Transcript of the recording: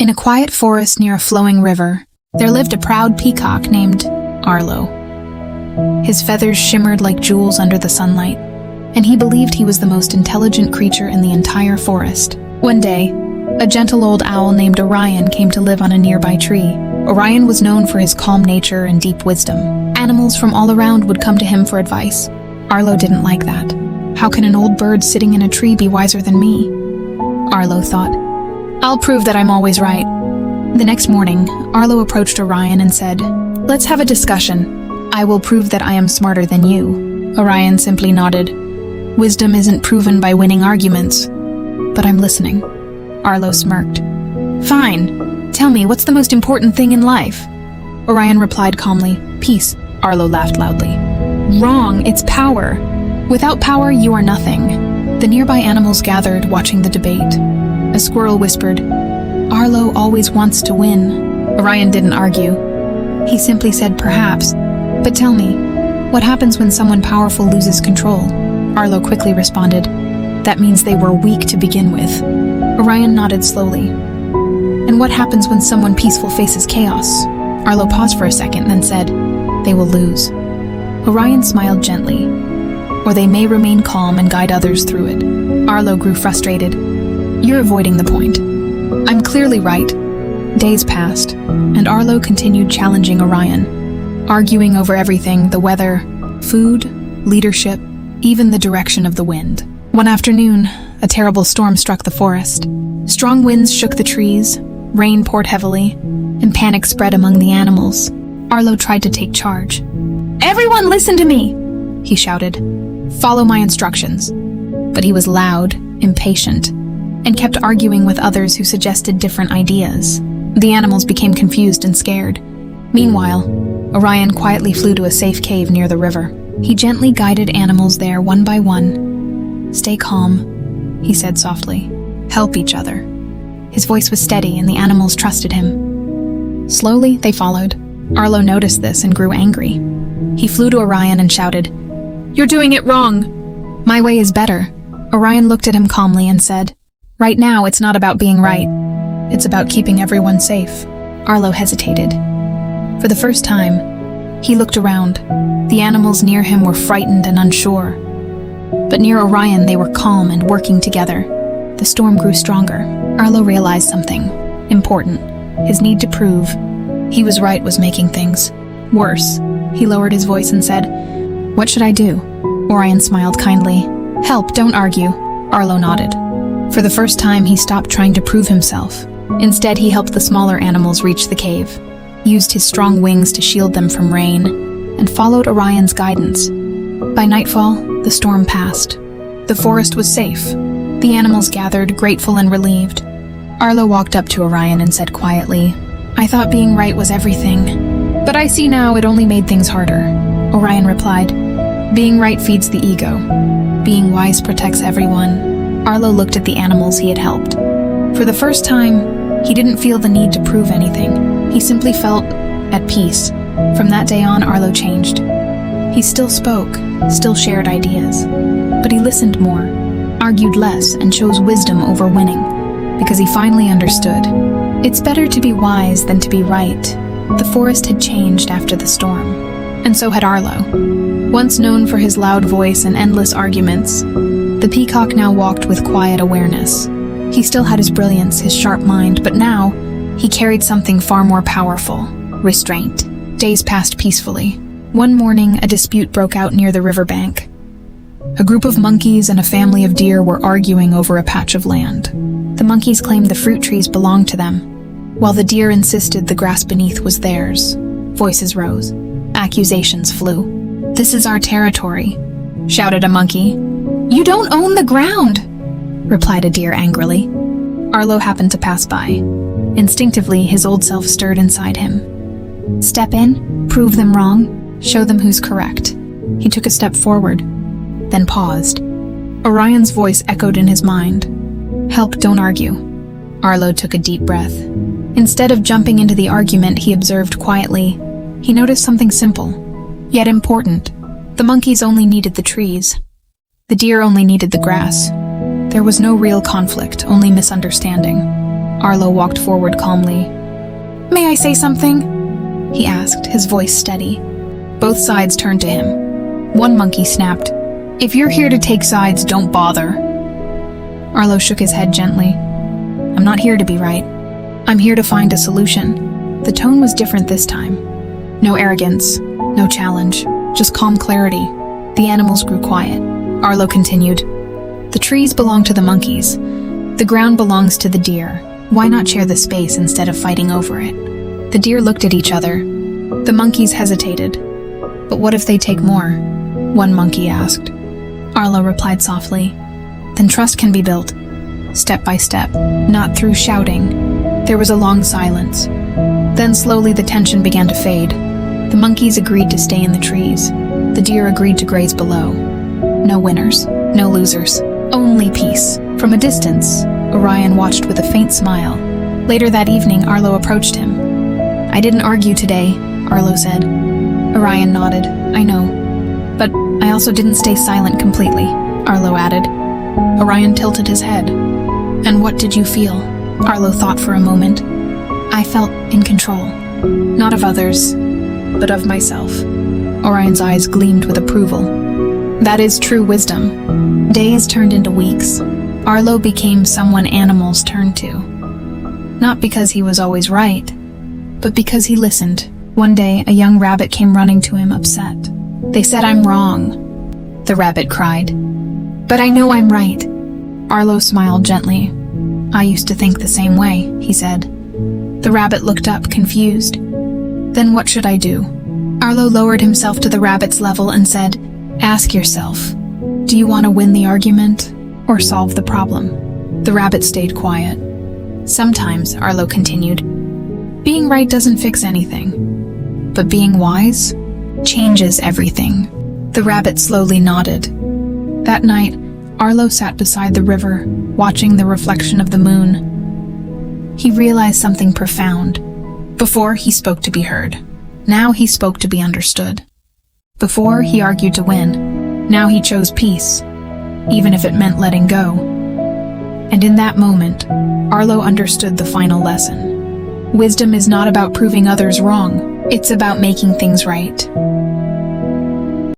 In a quiet forest near a flowing river, there lived a proud peacock named Arlo. His feathers shimmered like jewels under the sunlight, and he believed he was the most intelligent creature in the entire forest. One day, a gentle old owl named Orion came to live on a nearby tree. Orion was known for his calm nature and deep wisdom. Animals from all around would come to him for advice. Arlo didn't like that. How can an old bird sitting in a tree be wiser than me? Arlo thought. I'll prove that I'm always right. The next morning, Arlo approached Orion and said, "Let's have a discussion. I will prove that I am smarter than you." Orion simply nodded. Wisdom isn't proven by winning arguments. But I'm listening. Arlo smirked. Fine. Tell me, what's the most important thing in life? Orion replied calmly, "Peace." Arlo laughed loudly. Wrong, it's power. Without power, you are nothing. The nearby animals gathered, watching the debate. A squirrel whispered, "Arlo always wants to win." Orion didn't argue. He simply said, "Perhaps. But tell me, what happens when someone powerful loses control?" Arlo quickly responded, "That means they were weak to begin with." Orion nodded slowly. "And what happens when someone peaceful faces chaos?" Arlo paused for a second, then said, "They will lose." Orion smiled gently. "Or they may remain calm and guide others through it." Arlo grew frustrated. "You're avoiding the point. I'm clearly right." Days passed, and Arlo continued challenging Orion, arguing over everything: the weather, food, leadership, even the direction of the wind. One afternoon, a terrible storm struck the forest. Strong winds shook the trees, rain poured heavily, and panic spread among the animals. Arlo tried to take charge. "Everyone listen to me!" he shouted. "Follow my instructions." But he was loud, impatient, and kept arguing with others who suggested different ideas. The animals became confused and scared. Meanwhile, Orion quietly flew to a safe cave near the river. He gently guided animals there one by one. "Stay calm," he said softly. "Help each other." His voice was steady, and the animals trusted him. Slowly, they followed. Arlo noticed this and grew angry. He flew to Orion and shouted, "You're doing it wrong! My way is better." Orion looked at him calmly and said, "Right now, it's not about being right. It's about keeping everyone safe." Arlo hesitated. For the first time, he looked around. The animals near him were frightened and unsure. But near Orion, they were calm and working together. The storm grew stronger. Arlo realized something important. His need to prove he was right was making things worse. He lowered his voice and said, "What should I do?" Orion smiled kindly. "Help, don't argue." Arlo nodded. For the first time, he stopped trying to prove himself. Instead, he helped the smaller animals reach the cave, used his strong wings to shield them from rain, and followed Orion's guidance. By nightfall, the storm passed. The forest was safe. The animals gathered, grateful and relieved. Arlo walked up to Orion and said quietly, "I thought being right was everything, but I see now it only made things harder." Orion replied, "Being right feeds the ego. Being wise protects everyone." Arlo looked at the animals he had helped. For the first time, he didn't feel the need to prove anything. He simply felt at peace. From that day on, Arlo changed. He still spoke, still shared ideas, but he listened more, argued less, and chose wisdom over winning, because he finally understood. It's better to be wise than to be right. The forest had changed after the storm, and so had Arlo. Once known for his loud voice and endless arguments, the peacock now walked with quiet awareness. He still had his brilliance, his sharp mind, but now he carried something far more powerful: restraint. Days passed peacefully. One morning, a dispute broke out near the riverbank. A group of monkeys and a family of deer were arguing over a patch of land. The monkeys claimed the fruit trees belonged to them, while the deer insisted the grass beneath was theirs. Voices rose. Accusations flew. "This is our territory," shouted a monkey. "You don't own the ground," replied a deer angrily. Arlo happened to pass by. Instinctively, his old self stirred inside him. Step in, prove them wrong, show them who's correct. He took a step forward, then paused. Orion's voice echoed in his mind. "Help, don't argue." Arlo took a deep breath. Instead of jumping into the argument, he observed quietly. He noticed something simple, yet important. The monkeys only needed the trees. The deer only needed the grass. There was no real conflict, only misunderstanding. Arlo walked forward calmly. "May I say something?" he asked, his voice steady. Both sides turned to him. One monkey snapped, "If you're here to take sides, don't bother." Arlo shook his head gently. "I'm not here to be right. I'm here to find a solution." The tone was different this time. No arrogance, no challenge, just calm clarity. The animals grew quiet. Arlo continued, "The trees belong to the monkeys. The ground belongs to the deer. Why not share the space instead of fighting over it?" The deer looked at each other. The monkeys hesitated. "But what if they take more?" one monkey asked. Arlo replied softly, "Then trust can be built, step by step, not through shouting." There was a long silence. Then slowly the tension began to fade. The monkeys agreed to stay in the trees. The deer agreed to graze below. No winners, no losers, only peace. From a distance, Orion watched with a faint smile. Later that evening, Arlo approached him. "I didn't argue today," Arlo said. Orion nodded. "I know. But I also didn't stay silent completely," Arlo added. Orion tilted his head. "And what did you feel?" Arlo thought for a moment. "I felt in control. Not of others, but of myself." Orion's eyes gleamed with approval. "That is true wisdom." Days turned into weeks. Arlo became someone animals turned to. Not because he was always right, but because he listened. One day, a young rabbit came running to him upset. "They said I'm wrong," the rabbit cried. "But I know I'm right." Arlo smiled gently. "I used to think the same way," he said. The rabbit looked up, confused. "Then what should I do?" Arlo lowered himself to the rabbit's level and said, "Ask yourself, do you want to win the argument or solve the problem?" The rabbit stayed quiet. "Sometimes," Arlo continued, "being right doesn't fix anything, but being wise changes everything." The rabbit slowly nodded. That night, Arlo sat beside the river, watching the reflection of the moon. He realized something profound. Before, he spoke to be heard. Now he spoke to be understood. Before, he argued to win. Now he chose peace, even if it meant letting go. And in that moment, Arlo understood the final lesson. Wisdom is not about proving others wrong. It's about making things right.